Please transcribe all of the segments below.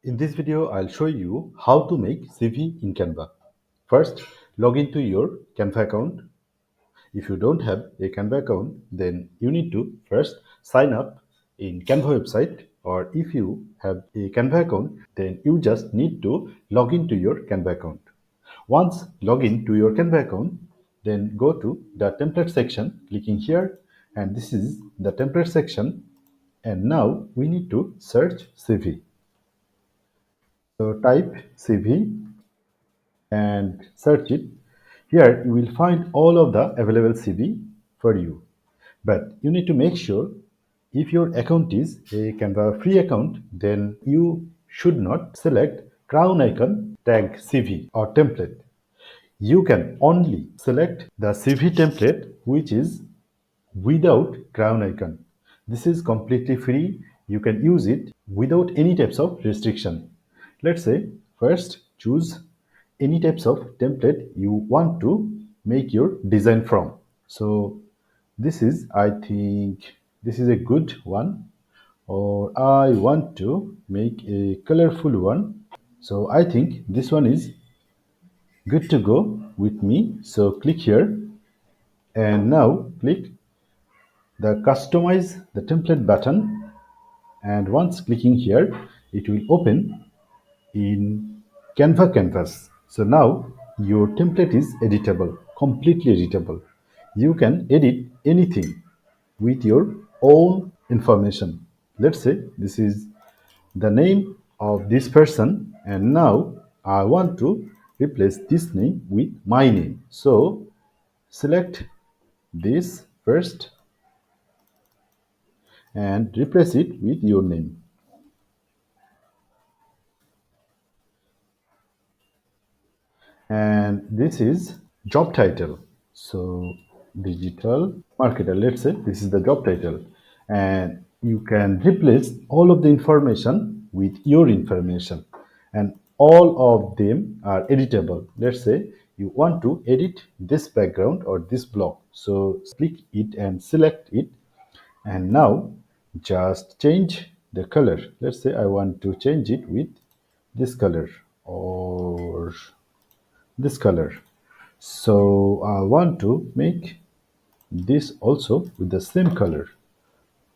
In this video, I'll show you how to make CV in Canva. First, log into your Canva account. If you don't have a Canva account, then you need to first sign up in Canva website, or if you have a Canva account, then you just need to log into your Canva account. Once log in to your Canva account, then go to the template section, clicking here, and this is the template section. And now we need to search CV. So type CV and search it. Here you will find all of the available CV for you. But you need to make sure if your account is a Canva free account, then you should not select crown icon tag CV or template. You can only select the CV template which is without crown icon. This is completely free. You can use it without any types of restriction. Let's say first choose any types of template you want to make your design from. So this is, I think this is a good one, or I want to make a colorful one. So I think this one is good to go with me. So click here and now click the customize the template button, and once clicking here it will open in Canva canvas. So now your template is editable, completely editable. You can edit anything with your own information. Let's say this is the name of this person, and now I want to replace this name with my name. So select this first and replace it with your name. And this is job title. So digital marketer, let's say this is the job title, and you can replace all of the information with your information, and all of them are editable. Let's say you want to edit this background or this block, so click it and select it, and now just change the color. Let's say I want to change it with this color or this color. So I want to make this also with the same color.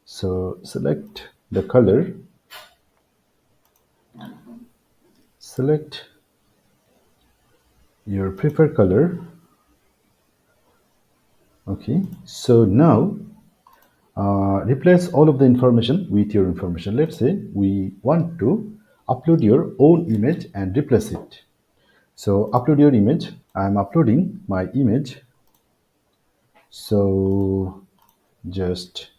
So select the color, select your preferred color. Okay, so now replace all of the information with your information. Let's say we want to upload your own image and replace it. So upload your image. I'm uploading my image. So just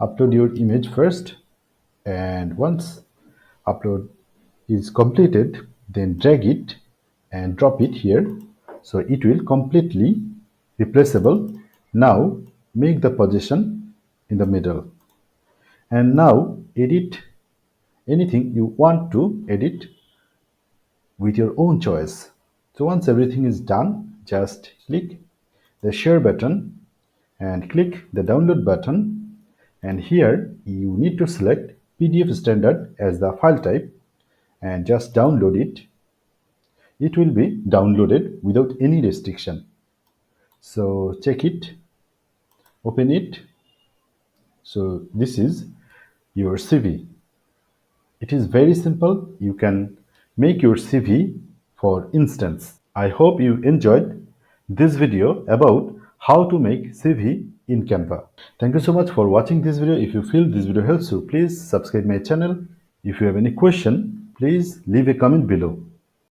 upload your image first, and once upload is completed, then drag it and drop it here, so it will completely replaceable. Now make the position in the middle, and now edit anything you want to edit with your own choice. So once everything is done, just click the share button and click the download button, and here you need to select PDF standard as the file type and just download it. It will be downloaded without any restriction. So check it, open it. So this is your CV. It is very simple. You can make your CV for instance. I hope you enjoyed this video about how to make CV in Canva. Thank you so much for watching this video. If you feel this video helps you, please subscribe my channel. If you have any question, please leave a comment below.